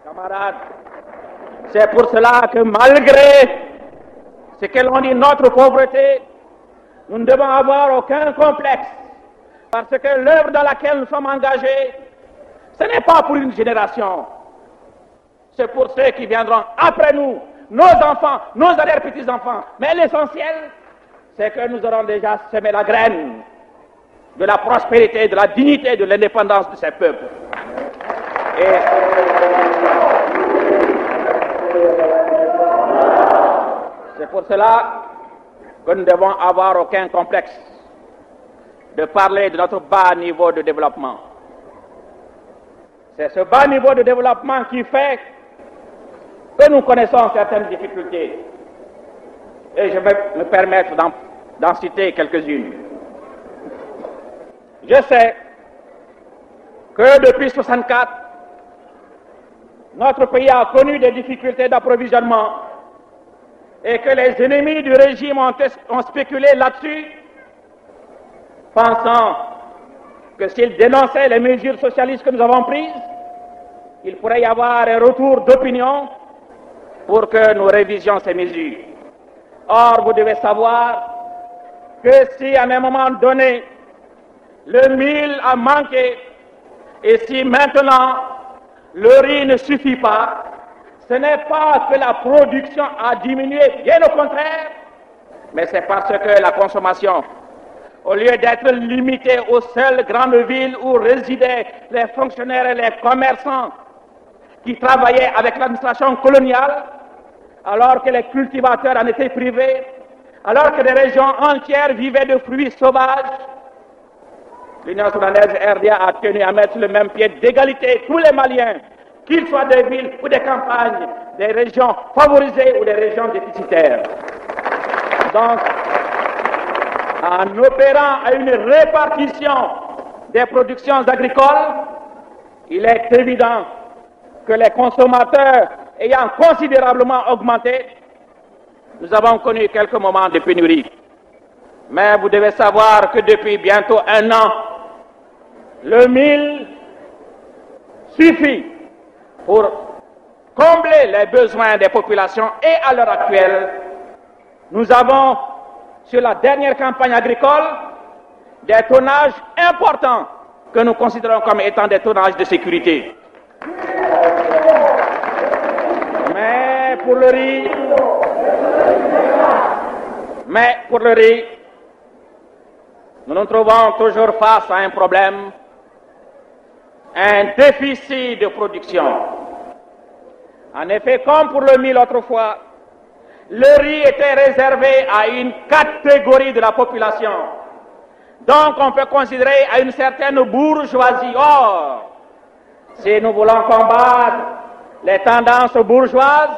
Camarades, c'est pour cela que malgré ce que l'on dit notre pauvreté, nous ne devons avoir aucun complexe. Parce que l'œuvre dans laquelle nous sommes engagés, ce n'est pas pour une génération. C'est pour ceux qui viendront après nous, nos enfants, nos arrière-petits-enfants. Mais l'essentiel, c'est que nous aurons déjà semé la graine de la prospérité, de la dignité, de l'indépendance de ces peuples. Et c'est pour cela que nous ne devons avoir aucun complexe de parler de notre bas niveau de développement. C'est ce bas niveau de développement qui fait que nous connaissons certaines difficultés. Et je vais me permettre d'en citer quelques-unes. Je sais que depuis 1964, notre pays a connu des difficultés d'approvisionnement et que les ennemis du régime ont spéculé là-dessus, pensant que s'ils dénonçaient les mesures socialistes que nous avons prises, il pourrait y avoir un retour d'opinion pour que nous révisions ces mesures. Or, vous devez savoir que si à un moment donné, le mil a manqué, et si maintenant le riz ne suffit pas, ce n'est pas que la production a diminué, bien au contraire, mais c'est parce que la consommation, au lieu d'être limitée aux seules grandes villes où résidaient les fonctionnaires et les commerçants qui travaillaient avec l'administration coloniale, alors que les cultivateurs en étaient privés, alors que des régions entières vivaient de fruits sauvages, l'Union soudanaise RDA a tenu à mettre sur le même pied d'égalité tous les Maliens, qu'ils soient des villes ou des campagnes, des régions favorisées ou des régions déficitaires. Donc, en opérant à une répartition des productions agricoles, il est évident que les consommateurs ayant considérablement augmenté, nous avons connu quelques moments de pénurie. Mais vous devez savoir que depuis bientôt un an, le mil suffit pour combler les besoins des populations et à l'heure actuelle, nous avons, sur la dernière campagne agricole, des tonnages importants que nous considérons comme étant des tonnages de sécurité. Mais pour le riz, nous nous trouvons toujours face à un problème, un déficit de production. En effet, comme pour le mil autrefois, le riz était réservé à une catégorie de la population. Donc on peut considérer à une certaine bourgeoisie. Or, si nous voulons combattre les tendances bourgeoises,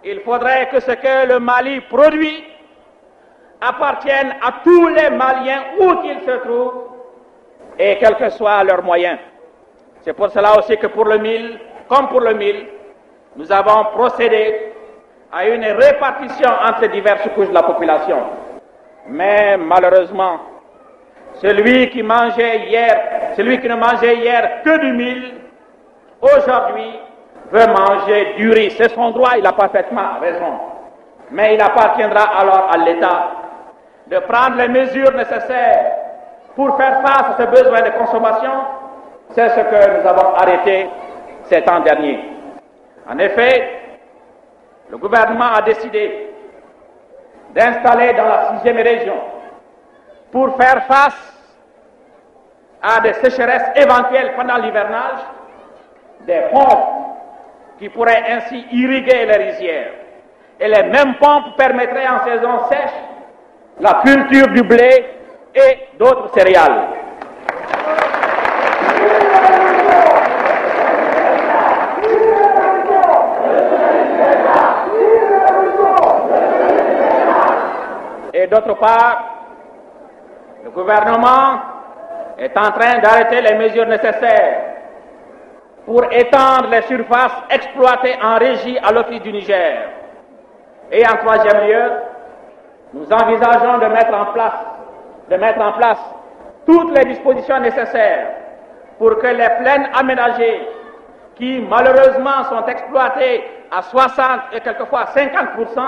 il faudrait que ce que le Mali produit appartienne à tous les Maliens où qu'ils se trouvent et quels que soient leurs moyens. C'est pour cela aussi que pour le mil, comme pour le mil, nous avons procédé à une répartition entre diverses couches de la population. Mais malheureusement, celui qui ne mangeait hier que du mil, aujourd'hui veut manger du riz. C'est son droit, il a parfaitement raison. Mais il appartiendra alors à l'État de prendre les mesures nécessaires pour faire face à ce besoin de consommation. C'est ce que nous avons arrêté ces temps derniers. En effet, le gouvernement a décidé d'installer dans la 6e région, pour faire face à des sécheresses éventuelles pendant l'hivernage, des pompes qui pourraient ainsi irriguer les rizières. Et les mêmes pompes permettraient en saison sèche la culture du blé et d'autres céréales. Et d'autre part, le gouvernement est en train d'arrêter les mesures nécessaires pour étendre les surfaces exploitées en régie à l'Office du Niger. Et en troisième lieu, nous envisageons de mettre en place toutes les dispositions nécessaires pour que les plaines aménagées qui malheureusement sont exploités à 60 et quelquefois 50%,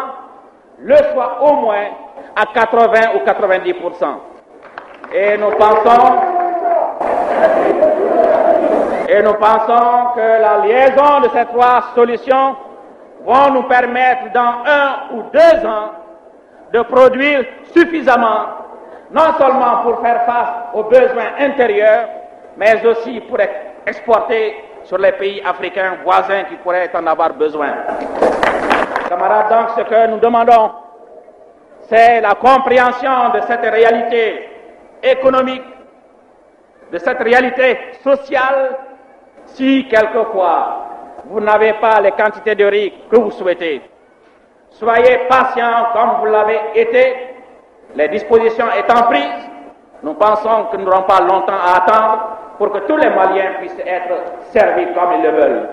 le soient au moins à 80 ou 90%. Et nous pensons que la liaison de ces trois solutions vont nous permettre dans 1 ou 2 ans de produire suffisamment, non seulement pour faire face aux besoins intérieurs, mais aussi pour exporter sur les pays africains voisins qui pourraient en avoir besoin. Camarades, donc ce que nous demandons, c'est la compréhension de cette réalité économique, de cette réalité sociale, si quelquefois vous n'avez pas les quantités de riz que vous souhaitez. Soyez patients comme vous l'avez été, les dispositions étant prises, nous pensons que nous n'aurons pas longtemps à attendre pour que tous les Maliens puissent être servis comme ils le veulent.